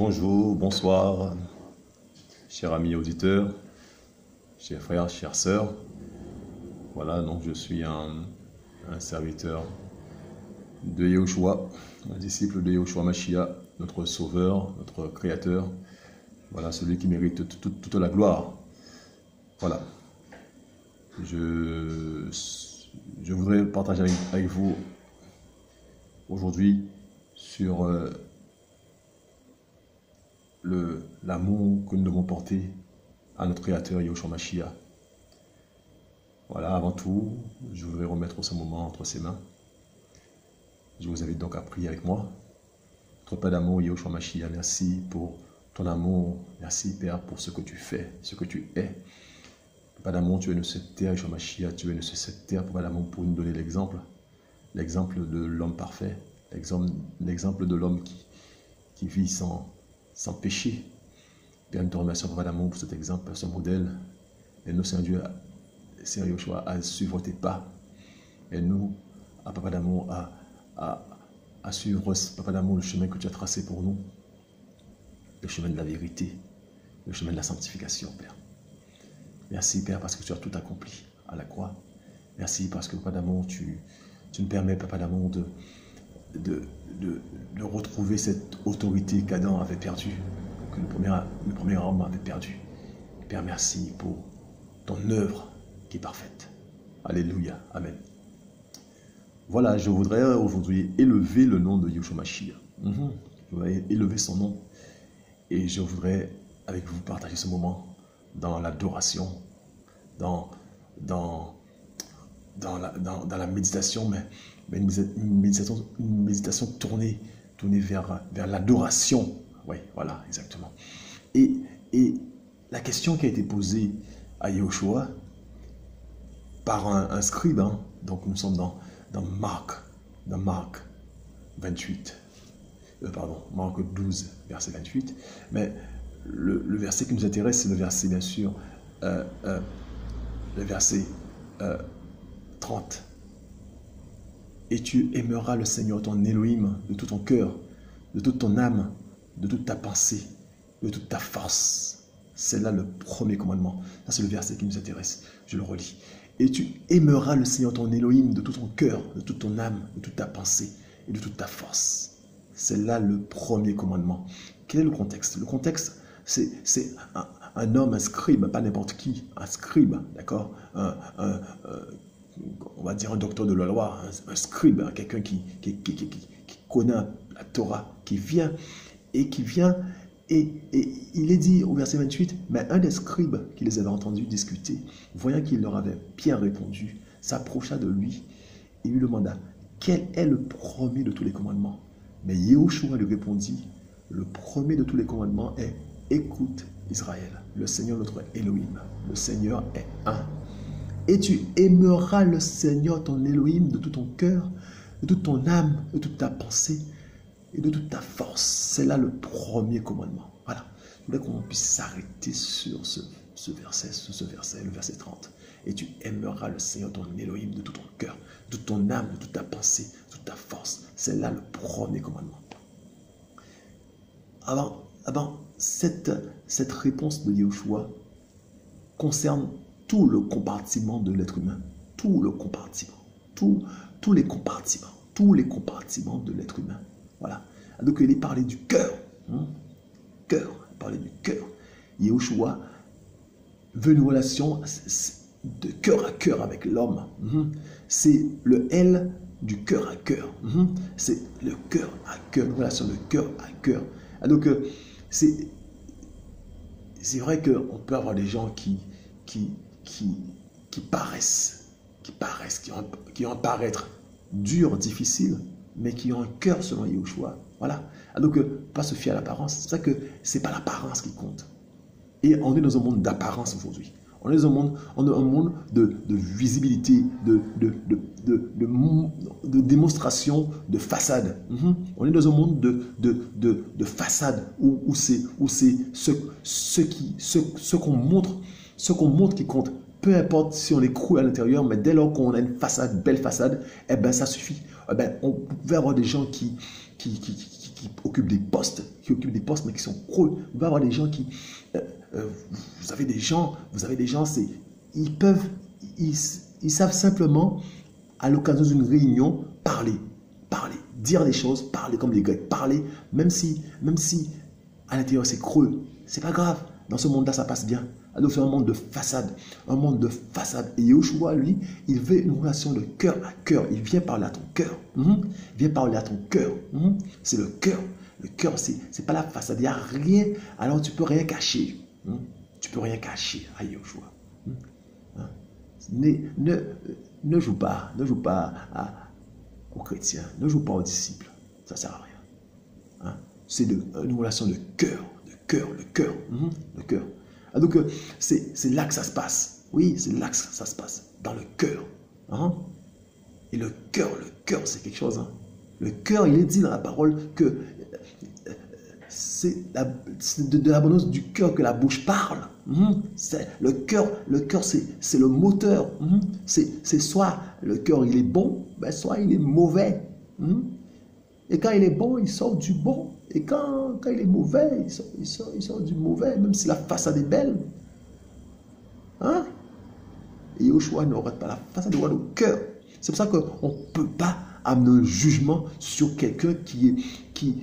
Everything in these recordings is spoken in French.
Bonjour, bonsoir, chers amis auditeurs, chers frères, chères sœurs. Voilà, donc je suis un serviteur de Yahushua, un disciple de Yahushua Mashiach, notre sauveur, notre créateur. Voilà, celui qui mérite toute la gloire. Voilà. Je voudrais partager avec vous aujourd'hui sur l'amour que nous devons porter à notre Créateur Yahushua Mashiach. Voilà, avant tout, je voudrais remettre ce moment entre ses mains. Je vous invite donc à prier avec moi. Notre Père d'amour, Yahushua Mashiach, merci pour ton amour. Merci, Père, pour ce que tu fais, ce que tu es. Père d'amour, tu es de cette terre, Yahushua Mashiach, tu es de cette terre, Père d'amour, pour nous donner l'exemple de l'homme parfait, l'exemple de l'homme qui vit sans péché. Père, nous te remercions, Papa d'amour, pour cet exemple, ce modèle. Et nous, Seigneur Dieu, Seigneur Yahushua, à suivre tes pas. Et nous, à Papa d'amour, à suivre, Papa d'amour, le chemin que tu as tracé pour nous. Le chemin de la vérité, le chemin de la sanctification, Père. Merci, Père, parce que tu as tout accompli à la croix. Merci parce que, Papa d'amour, tu nous permets, Papa d'amour, de retrouver cette autorité qu'Adam avait perdue, que le premier homme avait perdue. Père, merci pour ton œuvre qui est parfaite. Alléluia. Amen. Voilà, je voudrais aujourd'hui élever le nom de Yahushua Mashiach. Je voudrais élever son nom. Et je voudrais avec vous partager ce moment dans l'adoration, dans la méditation, mais une méditation tournée vers l'adoration. Oui, voilà, exactement. Et la question qui a été posée à Yahushua par un scribe, donc nous sommes dans Marc 28, Marc 12, verset 28, mais le verset qui nous intéresse, c'est le verset, bien sûr, le verset 30. Et tu aimeras le Seigneur ton Elohim de tout ton cœur, de toute ton âme, de toute ta pensée, de toute ta force. C'est là le premier commandement. Ça, c'est le verset qui nous intéresse. Je le relis. Et tu aimeras le Seigneur ton Elohim de tout ton cœur, de toute ton âme, de toute ta pensée et de toute ta force. C'est là le premier commandement. Quel est le contexte? Le contexte, c'est un homme, un scribe, pas n'importe qui, un scribe, d'accord, on va dire un docteur de la loi, un scribe, quelqu'un qui connaît la Torah, qui vient, et il est dit au verset 28, mais un des scribes qui les avait entendus discuter, voyant qu'il leur avait bien répondu, s'approcha de lui et lui demanda, quel est le premier de tous les commandements? Mais Yahushua lui répondit, le premier de tous les commandements est, écoute Israël, le Seigneur notre Elohim, le Seigneur est un. Et tu aimeras le Seigneur ton Elohim de tout ton cœur, de toute ton âme, de toute ta pensée et de toute ta force. C'est là le premier commandement. Voilà. Je voudrais qu'on puisse s'arrêter sur ce verset, le verset 30. Et tu aimeras le Seigneur ton Elohim de tout ton cœur, de toute ton âme, de toute ta pensée, de toute ta force. C'est là le premier commandement. Avant cette réponse de Yahushua concerne tout le compartiment de l'être humain. Tout le compartiment. Tous les compartiments de l'être humain. Voilà. Donc il est parlé du cœur. Cœur. Il parlait du cœur. Yahushua veut une relation de cœur à cœur avec l'homme. C'est le L du cœur à cœur. C'est le cœur à cœur, une relation de cœur à cœur. Donc c'est vrai qu'on peut avoir des gens qui ont un paraître dur, difficile, mais qui ont un cœur selon Yahushua. Voilà. Donc, pas se fier à l'apparence. C'est ça que ce n'est pas l'apparence qui compte. Et on est dans un monde d'apparence aujourd'hui. On est dans un monde de visibilité, de démonstration, de façade. On est dans un monde de façade où c'est ce qu'on montre qui compte. Peu importe si on est cru à l'intérieur, mais dès lors qu'on a une façade, belle façade, eh ben ça suffit. Eh ben, on pouvait avoir des gens qui occupent des postes, mais qui sont creux. Il va y avoir des gens qui... vous avez des gens, ils savent simplement, à l'occasion d'une réunion, parler, dire les choses, parler comme les Grecs, parler, même si à l'intérieur c'est creux, c'est pas grave. Dans ce monde-là, ça passe bien. Alors c'est un monde de façade, Et Yoshua, lui, il veut une relation de cœur à cœur. Il vient parler à ton cœur. Il vient parler à ton cœur. C'est le cœur. Le cœur, c'est pas la façade. Il n'y a rien. Alors tu peux rien cacher. Tu peux rien cacher à Yoshua. Ne joue pas aux chrétiens. Ne joue pas aux disciples. Ça ne sert à rien. C'est une relation de cœur. Le cœur. Donc, c'est là que ça se passe. Oui, c'est là que ça se passe. Dans le cœur. Et le cœur, c'est quelque chose. Le cœur, il est dit dans la parole que c'est de l'abondance du cœur que la bouche parle. Le cœur, c'est le moteur. C'est soit le cœur, il est bon, soit il est mauvais. Et quand il est bon, il sort du bon. Et quand il est mauvais, il sort du mauvais, même si la façade est belle. Et Yoshua ne regarde pas la façade, il regarde au cœur. C'est pour ça qu'on ne peut pas amener un jugement sur quelqu'un qui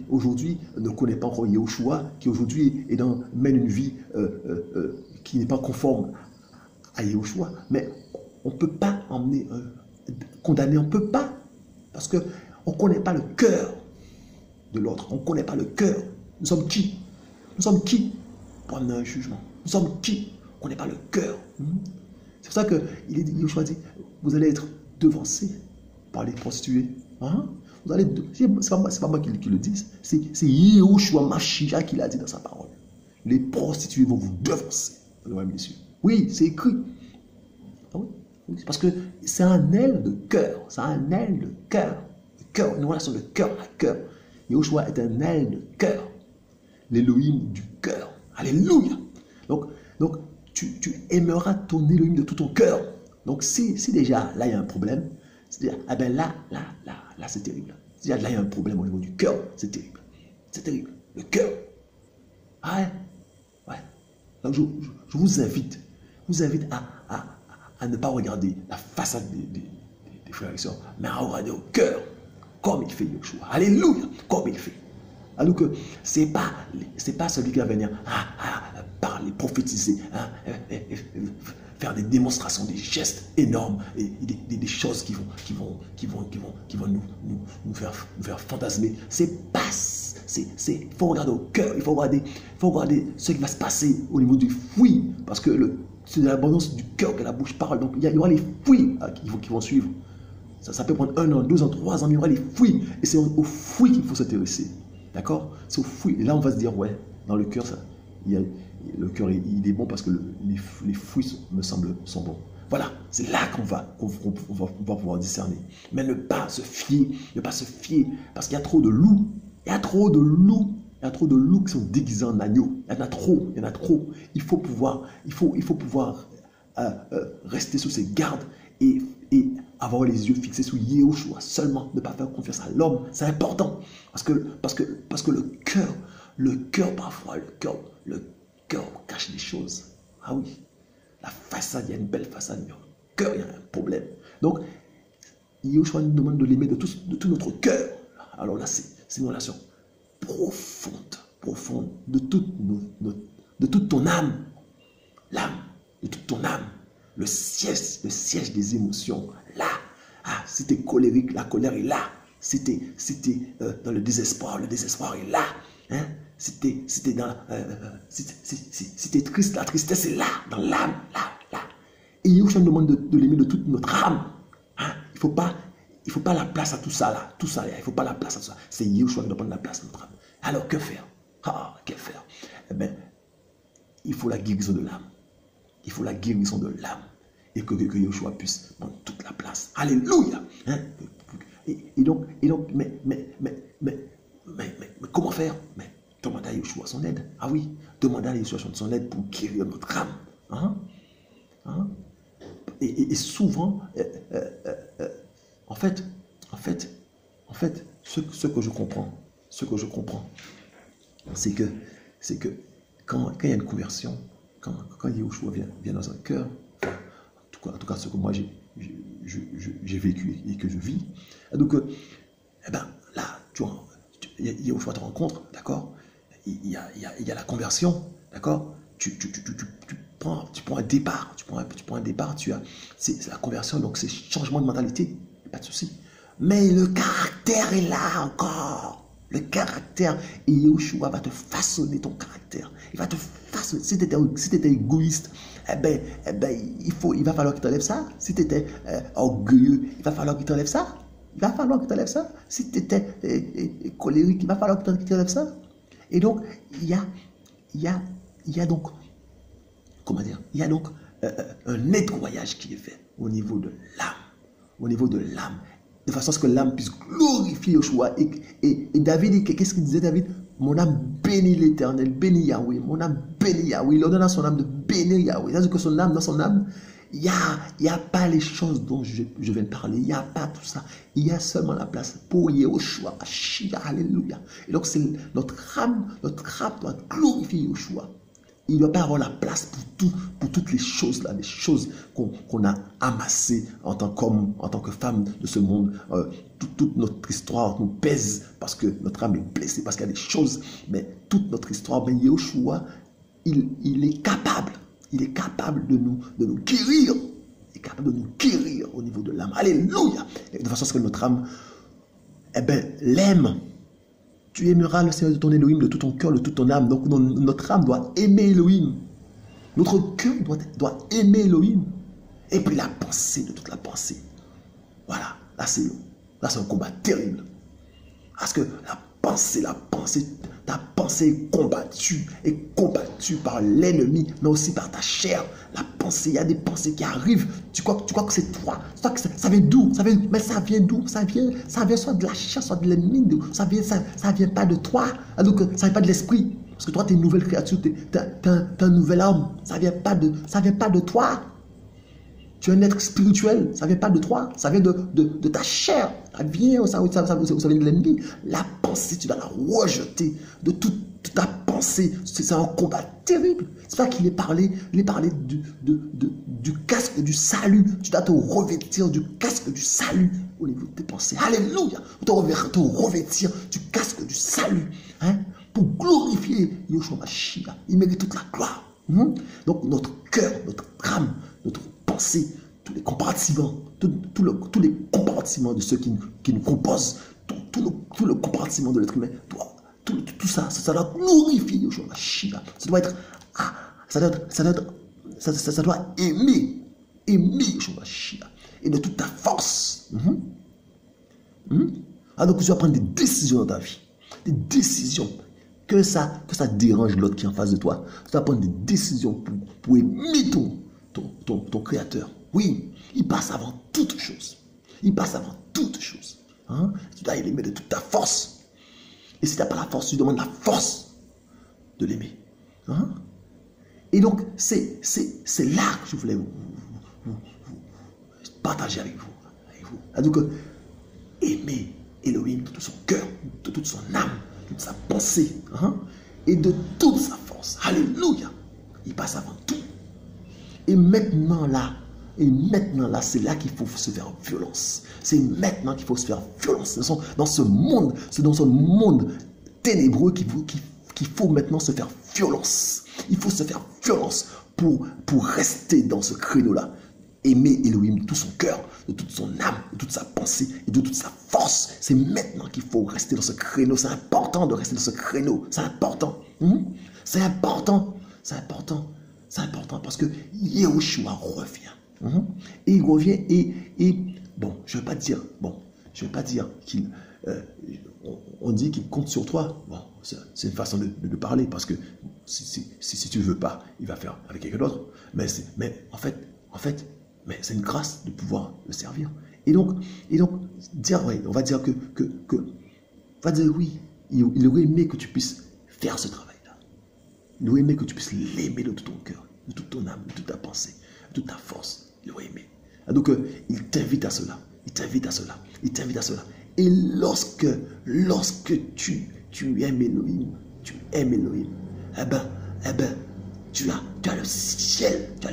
aujourd'hui ne connaît pas encore Yoshua, qui aujourd'hui mène une vie qui n'est pas conforme à Yoshua. Mais on ne peut pas condamner, on ne peut pas. Parce qu'on ne connaît pas le cœur de l'autre. On ne connaît pas le cœur. Nous sommes qui? Nous sommes qui pour amener un jugement? Nous sommes qui? On ne connaît pas le cœur. C'est pour ça que Yoshua dit, vous allez être devancés par les prostituées. Vous allez, c'est pas moi qui le dis, c'est Yoshua Mashiach qui l'a dit dans sa parole. Les prostituées vont vous devancer. Oui, c'est écrit. Oui, parce que c'est un aile de cœur. C'est un aile de cœur. Une relation de cœur à cœur. Yoshua est un aile de cœur. L'élohim du cœur. Alléluia. Donc tu aimeras ton Élohim de tout ton cœur. Donc si déjà là il y a un problème, c'est-à-dire, là c'est terrible. Si là il y a un problème au niveau du cœur, c'est terrible. C'est terrible. Le cœur. Ouais. Donc je vous invite à ne pas regarder la façade des frères et sœurs, mais à regarder au cœur, comme il fait Yoshua. Alléluia, comme il fait. Alors que c'est pas celui qui va venir parler, prophétiser, faire des démonstrations, des gestes énormes, et des choses qui vont nous faire fantasmer. Il faut regarder au cœur, il faut regarder ce qui va se passer au niveau du fruit, parce que c'est de l'abondance du cœur que la bouche parle. Donc il y aura les fruits qui vont suivre. Ça peut prendre 1 an, 2 ans, 3 ans, mais il y aura les fruits. Et c'est aux fruits qu'il faut s'intéresser. D'accord? C'est aux fruits. Et là, on va se dire, ouais, dans le cœur, le cœur, il est bon parce que les fruits, me semblent, sont bons. Voilà, c'est là qu'on va pouvoir discerner. Mais ne pas se fier, parce qu'il y a trop de loups. Il y a trop de loups qui sont déguisés en agneaux. Il y en a trop. Il faut pouvoir rester sous ses gardes et avoir les yeux fixés sur Yehoshua seulement, ne pas faire confiance à l'homme. C'est important. Parce que le cœur parfois, le cœur cache des choses. Ah oui, la façade, il y a une belle façade, mais le cœur, il y a un problème. Donc, Yehoshua nous demande de l'aimer de tout notre cœur. Alors là, c'est une relation profonde, de toute ton âme. L'âme, de toute ton âme. Le siège des émotions, là. Si tu es colérique, la colère est là. Si tu es dans le désespoir est là. Si tu es triste, la tristesse est là, dans l'âme, là. Et Yahushua nous demande de l'aimer de toute notre âme. Il ne faut pas la place à tout ça, là. Il ne faut pas la place à tout ça. C'est Yahushua qui doit prendre la place à notre âme. Alors, que faire? Que faire? Eh bien, il faut la guérison de l'âme. Il faut la guérison de l'âme. Et que Yoshua puisse prendre toute la place. Alléluia. Et donc, mais comment faire? Mais demander à Yoshua son aide. Ah oui, demander à Yoshua son aide pour guérir notre âme. Et souvent, en fait, ce que je comprends, ce que je comprends, c'est que quand il y a une conversion, quand Yahushua vient dans un cœur, en tout cas ce que moi j'ai vécu et que je vis, donc eh ben, là, tu vois, Yahushua te rencontre, d'accord, il y a la conversion, d'accord, tu prends un départ, tu prends un départ, c'est la conversion, donc c'est changement de mentalité, pas de souci. Mais le caractère est là encore. Le caractère, et Yahushua va te façonner ton caractère. Il va te façonner. Si tu étais égoïste, eh ben, il va falloir qu'il t'enlève ça. Si tu étais orgueilleux, il va falloir qu'il t'enlève ça. Il va falloir qu'il t'enlève ça. Si tu étais colérique, il va falloir qu'il t'enlève ça. Et donc, il y a donc, comment dire, il y a donc un nettoyage qui est fait au niveau de l'âme. Au niveau de l'âme. De façon à ce que l'âme puisse glorifier Yahushua. Et David, qu'est-ce qu'il disait David? Mon âme bénit l'Éternel, bénit Yahweh. Mon âme bénit Yahweh. Il ordonne à son âme de bénir Yahweh. C'est-à-dire que son âme, dans son âme, il n'y a pas les choses dont je viens de parler. Il n'y a pas tout ça. Il y a seulement la place pour Yahushua. Alléluia. Et donc, c'est notre âme doit glorifier Yahushua. Il ne doit pas avoir la place pour toutes les choses là, les choses qu'on a amassées en tant qu'homme, en tant que femme de ce monde. Toute notre histoire nous pèse parce que notre âme est blessée, parce qu'il y a des choses. Mais toute notre histoire, mais Yahushua, il est capable de nous guérir. Il est capable de nous guérir au niveau de l'âme. Alléluia. Et de façon à ce que notre âme, eh ben, l'aime. Tu aimeras le Seigneur de ton Elohim de tout ton cœur, de toute ton âme. Donc notre âme doit aimer Elohim. Notre cœur doit aimer Elohim. Et puis la pensée de toute la pensée. Voilà. Là c'est un combat terrible. Parce que ta pensée est combattue par l'ennemi, mais aussi par ta chair. La pensée, il y a des pensées qui arrivent. Tu crois que c'est toi. Ça vient d'où? Mais ça vient d'où? Ça vient soit de la chair, soit de l'ennemi. Ça vient pas de toi. Donc, ça vient pas de l'esprit. Parce que toi, tu es une nouvelle créature, tu es un nouvel homme. Ça vient pas de toi. Tu es un être spirituel, ça ne vient pas de toi, ça vient de ta chair. Ça vient de l'ennemi. La pensée, tu dois la rejeter de toute ta pensée. C'est un combat terrible. C'est pas qu'il est parlé du casque du salut. Tu dois te revêtir du casque du salut au niveau de tes pensées. Alléluia. Te revêtir du casque du salut. Hein? Pour glorifier Yahushua Mashiach. Il mérite toute la gloire. Donc notre cœur, notre âme, notre pensée, tous les compartiments, tous les compartiments de ceux qui nous composent, tout le compartiment de l'être humain, tout ça doit glorifier Yahushua Mashiach. Ça doit aimer Yahushua Mashiach et de toute ta force. Alors que tu vas prendre des décisions dans ta vie, des décisions. Que ça dérange l'autre qui est en face de toi. Tu vas prendre des décisions pour aimer ton créateur. Oui, il passe avant toute chose. Il passe avant toute chose. Hein? Tu dois l'aimer de toute ta force. Et si tu n'as pas la force, tu demandes la force de l'aimer. Hein? Et donc, c'est là que je voulais vous partager avec vous. Donc, aimer Elohim de tout son cœur, de toute son âme, de sa pensée, hein, et de toute sa force. Alléluia. Il passe avant tout. Et maintenant là, c'est là qu'il faut se faire violence. C'est maintenant qu'il faut se faire violence. Dans ce monde, c'est dans ce monde ténébreux qu'il faut maintenant se faire violence. Il faut se faire violence pour rester dans ce créneau-là. Aimer Elohim de tout son cœur, de toute son âme, de toute sa pensée et de toute sa force. C'est maintenant qu'il faut rester dans ce créneau. C'est important de rester dans ce créneau. C'est important. C'est important. C'est important. C'est important parce que Yahushua revient. Et il revient et bon, je ne vais pas dire qu'il... on dit qu'il compte sur toi. Bon, c'est une façon de parler parce que si tu ne veux pas, il va faire avec quelqu'un d'autre. Mais en fait, mais c'est une grâce de pouvoir le servir. Et donc dire, ouais, on va dire oui, il aurait aimé que tu puisses faire ce travail-là. Il aurait aimé que tu puisses l'aimer de tout ton cœur, de toute ton âme, de toute ta pensée, de toute ta force. Il aurait aimé. Et donc, il t'invite à cela. Il t'invite à cela. Il t'invite à cela. Et lorsque tu tu aimes Elohim, tu aimes Elohim, eh ben, tu as le ciel qui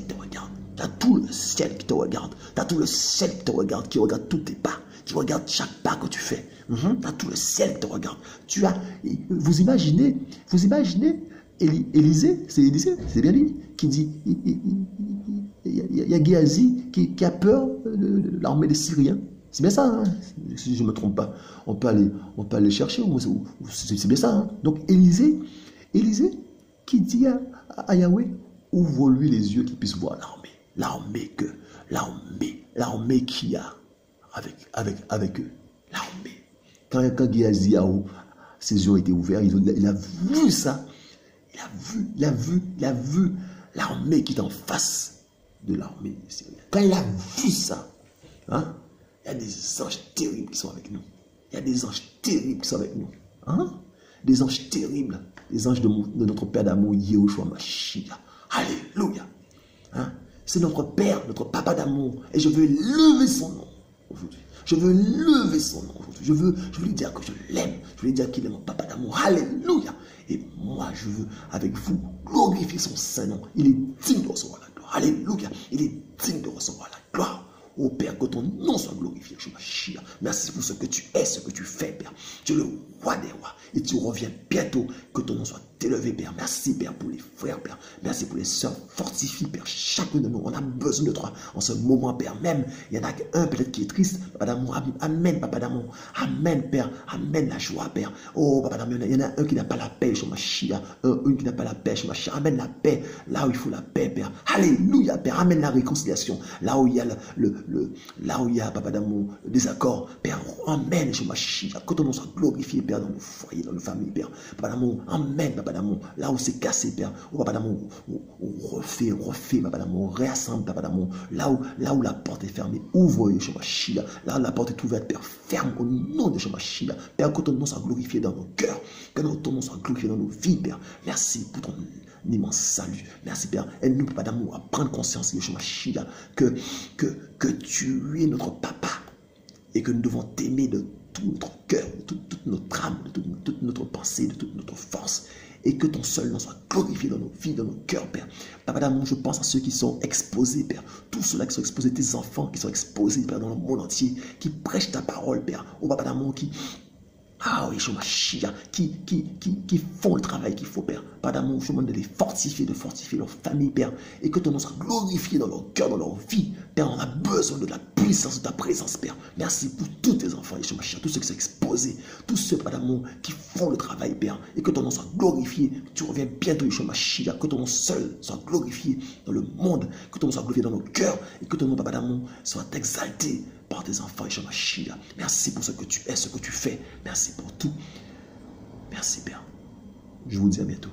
te regarde. Tu as tout le ciel qui te regarde. Tu as tout le ciel qui regarde tous tes pas, qui regarde chaque pas que tu fais. Tu as tout le ciel qui te regarde. Vous imaginez Élisée, c'est bien lui, qui dit, il y a Géasi qui a peur de l'armée des Syriens. C'est bien ça, hein? Si je ne me trompe pas. On peut aller chercher, c'est bien ça. Hein? Donc Élisée qui dit à Yahweh, ouvre-lui les yeux qu'il puisse voir l'armée qu'il y a avec eux. L'armée. Quand Géasi ses yeux ont été ouverts, il a vu ça. Il a vu l'armée qui est en face de l'armée syrienne. Quand il a vu ça, hein, il y a des anges terribles qui sont avec nous. Il y a des anges terribles qui sont avec nous. Hein? Des anges terribles. Des anges de notre Père d'amour, Yahushua Mashiach. Alléluia. Hein? C'est notre Père, notre Papa d'amour. Et je veux lever son nom aujourd'hui. Je veux lever son nom aujourd'hui. Je veux lui dire que je l'aime. Je veux lui dire qu'il est mon Papa d'amour. Alléluia. Et moi, je veux, avec vous, glorifier son saint nom. Il est digne de recevoir la gloire. Alléluia. Il est digne de recevoir la gloire. Oh Père, que ton nom soit glorifié. Merci pour ce que tu es, ce que tu fais, Père. Tu es le roi des rois. Et tu reviens bientôt. Que ton nom soit élevé, Père. Merci, Père, pour les frères, Père. Merci pour les sœurs. Fortifie, Père. Chacun de nous, on a besoin de toi en ce moment, Père. Même, il y en a un peut-être qui est triste. Papa d'amour, amen, Papa d'amour. Amen, Père. Amen, la joie, Père. Oh, Papa d'amour, il y en a un qui n'a pas la paix, une qui n'a pas la paix, Amen, la paix. Là où il faut la paix, Père. Alléluia, Père. Amen, la réconciliation. Là où il y a là où il y a, Papa d'amour, le désaccord, Père, amen, que ton nom soit glorifié, Père, dans nos foyers, dans nos familles, Père. Papa d'amour, amen, Papa d'amour. Là où c'est cassé, Père. Oh, Papa d'amour, on refait, Papa d'amour, on réassemble, Papa d'amour. Là où la porte est fermée, ouvre, Yeshua. Là où la porte est ouverte, Père, ferme au nom de Yeshua. Père, que ton nom soit glorifié dans nos cœurs, que ton nom soit glorifié dans nos vies, Père. Merci pour ton immense salut. Merci, Père. Aide-nous, Papa d'amour, à prendre conscience, Yeshua, que tu es notre Papa et que nous devons t'aimer de tout notre cœur, de toute notre âme, de toute notre pensée, de toute notre force, et que ton seul nom soit glorifié dans nos vies, dans nos cœurs, Père. Papa d'amour, je pense à ceux qui sont exposés, Père, tous ceux-là qui sont exposés, tes enfants qui sont exposés, Père, dans le monde entier, qui prêchent ta parole, Père. Oh, Papa d'amour, qui font le travail qu'il faut, Père. Papa d'amour, je demande de les fortifier, leur famille, Père, et que ton nom soit glorifié dans leur cœur, dans leur vie. Père, on a besoin de la puissance de ta présence, Père. Merci pour tous tes enfants, tous ceux qui sont exposés, tous ceux, Papa d'amour, qui font le travail, Père, et que ton nom soit glorifié. Que tu reviens bientôt, Yeshua Mashiach, que ton nom seul soit glorifié dans le monde, que ton nom soit glorifié dans nos cœurs, et que ton nom, Papa d'amour, soit exalté par tes enfants, Yeshua Mashiach. Merci pour ce que tu es, ce que tu fais. Merci pour tout. Merci, Père. Je vous dis à bientôt.